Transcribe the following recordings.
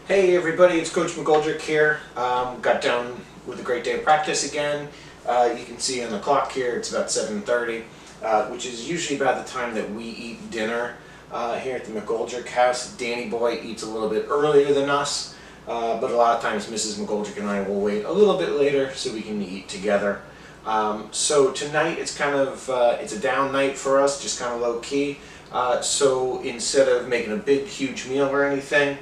Hey everybody, it's Coach McGoldrick here. Got done with a great day of practice again. You can see on the clock here it's about 7:30, which is usually about the time that we eat dinner here at the McGoldrick house. Danny boy eats a little bit earlier than us, but a lot of times Mrs. McGoldrick and I will wait a little bit later so we can eat together. So tonight it's kind of it's a down night for us, just kind of low key. So instead of making a big huge meal or anything,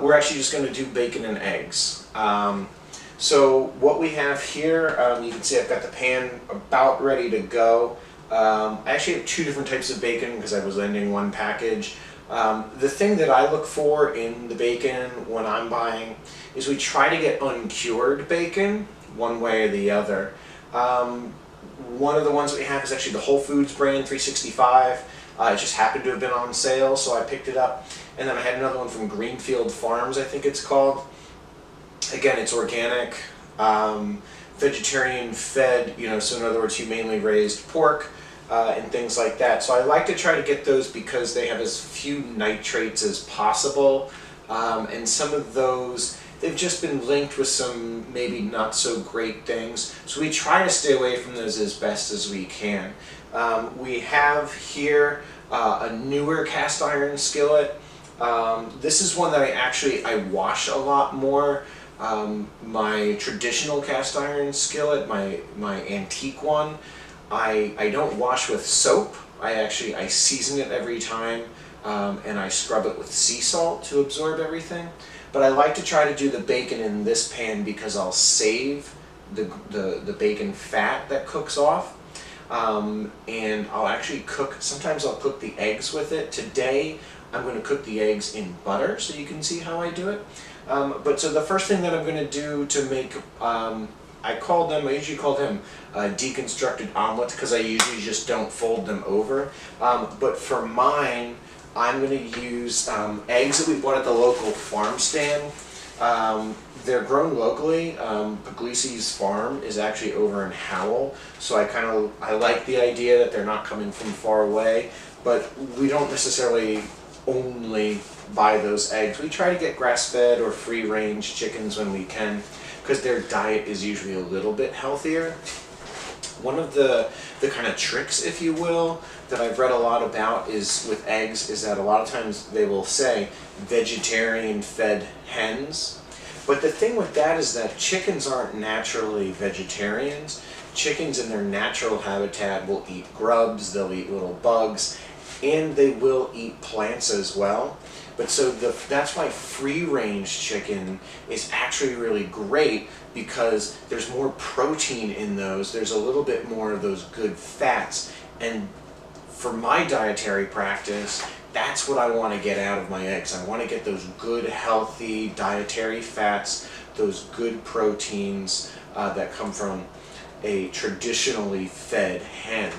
we're actually just going to do bacon and eggs. So what we have here, you can see I've got the pan about ready to go. I actually have two different types of bacon because I was ending one package. The thing that I look for in the bacon when I'm buying is we try to get uncured bacon one way or the other. One of the ones that we have is actually the Whole Foods brand 365. It just happened to have been on sale, so I picked it up. And then I had another one from Greenfield Farms, I think it's called. Again, it's organic, vegetarian fed, so in other words, humanely raised pork and things like that. So I like to try to get those because they have as few nitrates as possible. And some of those, they've just been linked with some maybe not so great things. So we try to stay away from those as best as we can. We have here a newer cast iron skillet. This is one that I wash a lot more. My traditional cast iron skillet, my antique one, I don't wash with soap. I season it every time, and I scrub it with sea salt to absorb everything. But I like to try to do the bacon in this pan because I'll save the bacon fat that cooks off. And I'll actually sometimes I'll cook the eggs with it. Today I'm going to cook the eggs in butter so you can see how I do it. But so the first thing that I'm going to do to make, I usually call them deconstructed omelets because I usually just don't fold them over. But for mine, I'm going to use eggs that we bought at the local farm stand. They're grown locally. Puglisi's farm is actually over in Howell, so I like the idea that they're not coming from far away, but we don't necessarily only buy those eggs. We try to get grass-fed or free-range chickens when we can, because their diet is usually a little bit healthier. One of the kind of tricks, if you will, that I've read a lot about with eggs is that a lot of times they will say vegetarian-fed hens. But the thing with that is that chickens aren't naturally vegetarians. Chickens in their natural habitat will eat grubs, they'll eat little bugs, and they will eat plants as well. But so that's why free-range chicken is actually really great, because there's more protein in those, there's a little bit more of those good fats, and for my dietary practice, that's what I want to get out of my eggs. I want to get those good, healthy dietary fats, those good proteins that come from a traditionally fed hen.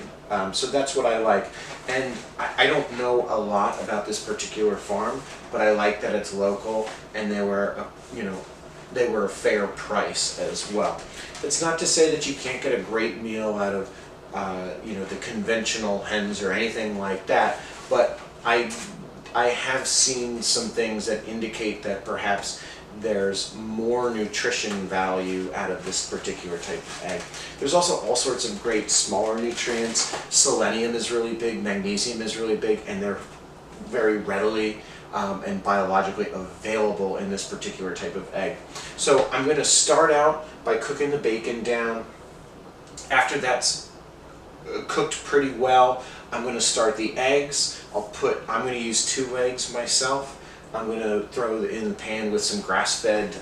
So that's what I like. And I don't know a lot about this particular farm, but I like that it's local, and they were a fair price as well. It's not to say that you can't get a great meal out of the conventional hens or anything like that, but I have seen some things that indicate that perhaps there's more nutrition value out of this particular type of egg. There's also all sorts of great smaller nutrients. Selenium is really big, magnesium is really big, and they're very readily and biologically available in this particular type of egg. So I'm going to start out by cooking the bacon down. After that's cooked pretty well, I'm going to start the eggs. I'm going to use 2 eggs myself. I'm going to throw it in the pan with some grass-fed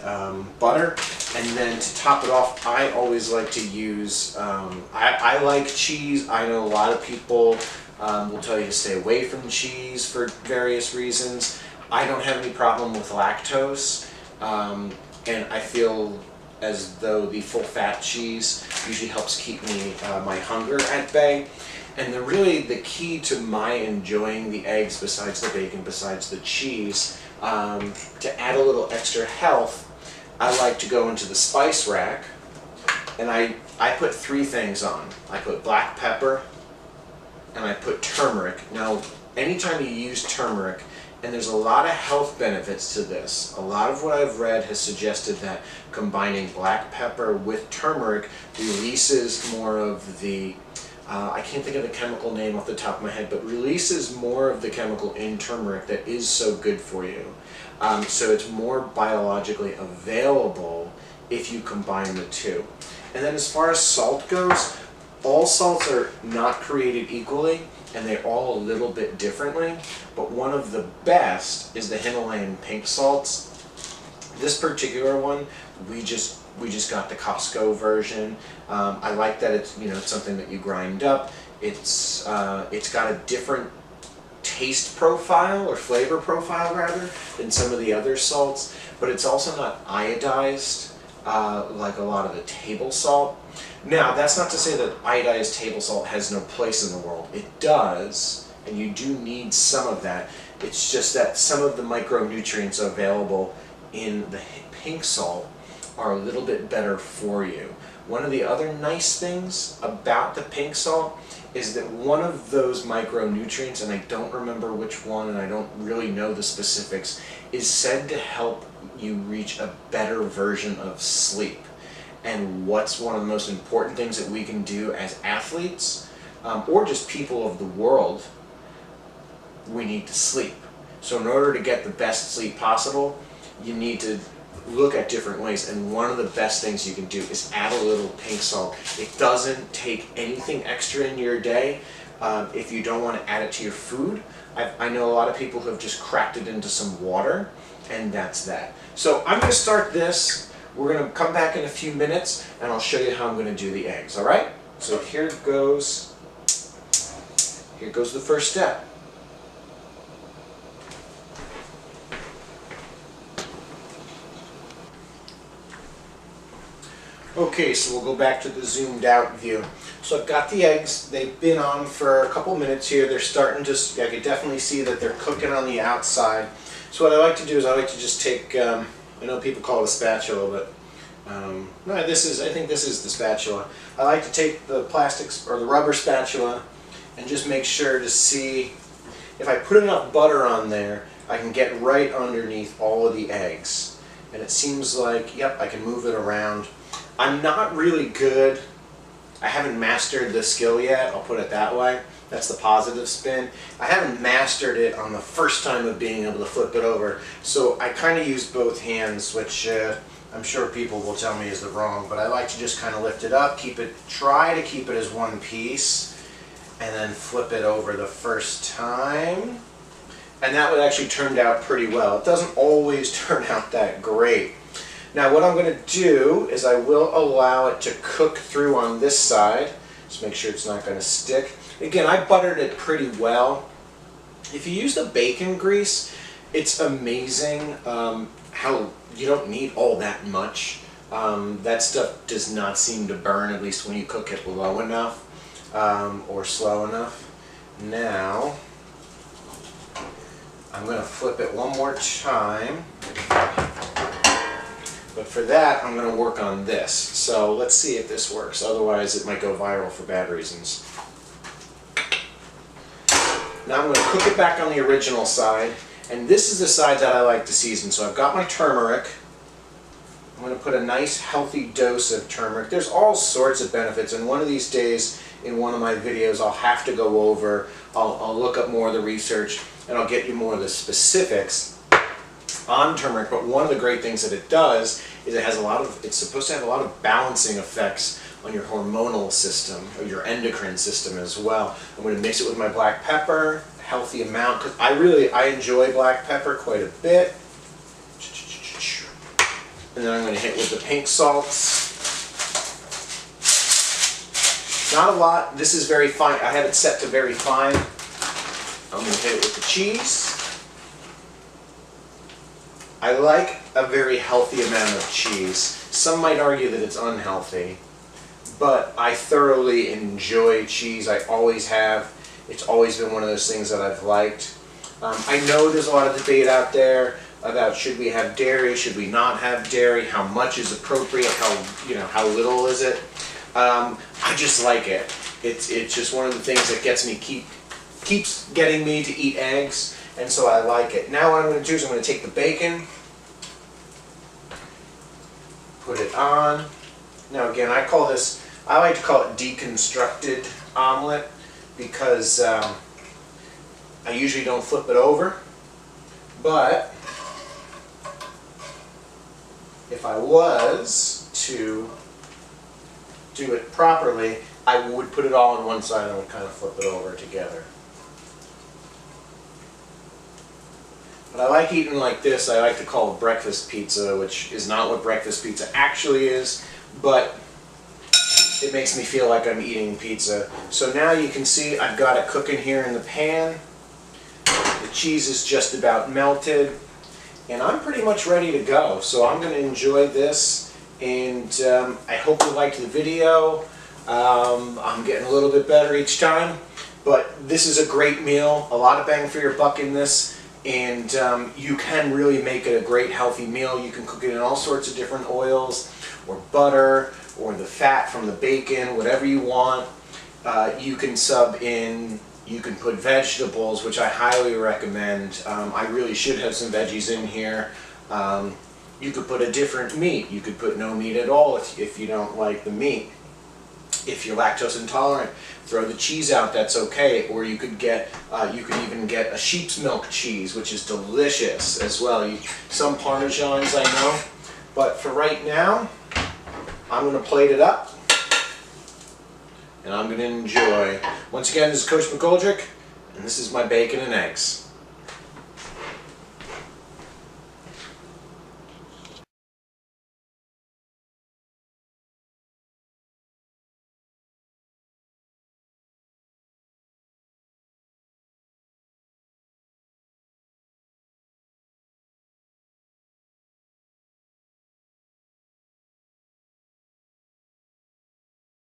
butter, and then to top it off, I always like to use, I like cheese. I know a lot of people will tell you to stay away from cheese for various reasons. I don't have any problem with lactose, and I feel as though the full-fat cheese usually helps keep my hunger at bay. And really the key to my enjoying the eggs, besides the bacon, besides the cheese, to add a little extra health, I like to go into the spice rack, and I put 3 things on. I put black pepper, and I put turmeric. Now, anytime you use turmeric, And there's a lot of health benefits to this. A lot of what I've read has suggested that combining black pepper with turmeric releases more of the, I can't think of the chemical name off the top of my head, but releases more of the chemical in turmeric that is so good for you. So it's more biologically available if you combine the two. And then as far as salt goes, all salts are not created equally, and they're all a little bit differently, but one of the best is the Himalayan pink salts. This particular one, we just got the Costco version. I like that it's, it's something that you grind up. It's got a different taste profile, or flavor profile rather, than some of the other salts, but it's also not iodized like a lot of the table salt. Now, that's not to say that iodized table salt has no place in the world. It does, and you do need some of that. It's just that some of the micronutrients available in the pink salt are a little bit better for you. One of the other nice things about the pink salt is that one of those micronutrients, and I don't remember which one and I don't really know the specifics, is said to help you reach a better version of sleep. And what's one of the most important things that we can do as athletes, or just people of the world, we need to sleep. So in order to get the best sleep possible, you need to look at different ways, and one of the best things you can do is add a little pink salt. It doesn't take anything extra in your day. If you don't want to add it to your food, I know a lot of people who have just cracked it into some water, and that's that. So I'm going to start this. We're going to come back in a few minutes, and I'll show you how I'm going to do the eggs, all right? So here goes the first step. Okay, so we'll go back to the zoomed out view. So I've got the eggs. They've been on for a couple minutes here. They're starting to, I can definitely see that they're cooking on the outside. So what I like to do is I like to just take, I know people call it a spatula, but no, I think this is the spatula. I like to take the plastics or the rubber spatula and just make sure to see if I put enough butter on there, I can get right underneath all of the eggs. And it seems like, yep, I can move it around. I'm not really good. I haven't mastered the skill yet, I'll put it that way. That's the positive spin. I haven't mastered it on the first time of being able to flip it over. So I kind of use both hands, which I'm sure people will tell me is the wrong, but I like to just kind of lift it up, try to keep it as one piece, and then flip it over the first time. And that would actually turn out pretty well. It doesn't always turn out that great. Now what I'm going to do is I will allow it to cook through on this side. Just make sure it's not going to stick. Again, I buttered it pretty well. If you use the bacon grease, it's amazing how you don't need all that much. That stuff does not seem to burn, at least when you cook it low enough or slow enough. Now, I'm going to flip it one more time. But for that, I'm going to work on this. So let's see if this works. Otherwise, it might go viral for bad reasons. Now I'm going to cook it back on the original side. And this is the side that I like to season. So I've got my turmeric. I'm going to put a nice healthy dose of turmeric. There's all sorts of benefits. And one of these days, in one of my videos, I'll have to go over, I'll look up more of the research, and I'll get you more of the specifics on turmeric. But one of the great things that it does is it's supposed to have a lot of balancing effects on your hormonal system, or your endocrine system as well. I'm going to mix it with my black pepper, a healthy amount, because I enjoy black pepper quite a bit. And then I'm going to hit with the pink salts. Not a lot. This is very fine. I have it set to very fine. I'm going to hit it with the cheese. I like a very healthy amount of cheese. Some might argue that it's unhealthy, but I thoroughly enjoy cheese. I always have. It's always been one of those things that I've liked. I know there's a lot of debate out there about should we have dairy, should we not have dairy, how much is appropriate, how little is it. I just like it. It's just one of the things that keeps getting me to eat eggs, and so I like it. Now what I'm going to do is I'm going to take the bacon, put it on. Now again, I like to call it deconstructed omelet because I usually don't flip it over, but if I was to do it properly, I would put it all on one side and would kind of flip it over together. But I like eating like this. I like to call it breakfast pizza, which is not what breakfast pizza actually is, but it makes me feel like I'm eating pizza. So now you can see I've got it cooking here in the pan. The cheese is just about melted, and I'm pretty much ready to go. So I'm going to enjoy this, and I hope you liked the video. I'm getting a little bit better each time, but this is a great meal, a lot of bang for your buck in this, and you can really make it a great healthy meal. You can cook it in all sorts of different oils, or butter, or the fat from the bacon, whatever you want. You can sub in, you can put vegetables, which I highly recommend. I really should have some veggies in here. You could put a different meat. You could put no meat at all if you don't like the meat. If you're lactose intolerant, throw the cheese out, that's okay. Or you could even get a sheep's milk cheese, which is delicious as well. Some Parmesans I know, but for right now, I'm going to plate it up, and I'm going to enjoy. Once again, this is Coach McGoldrick, and this is my bacon and eggs.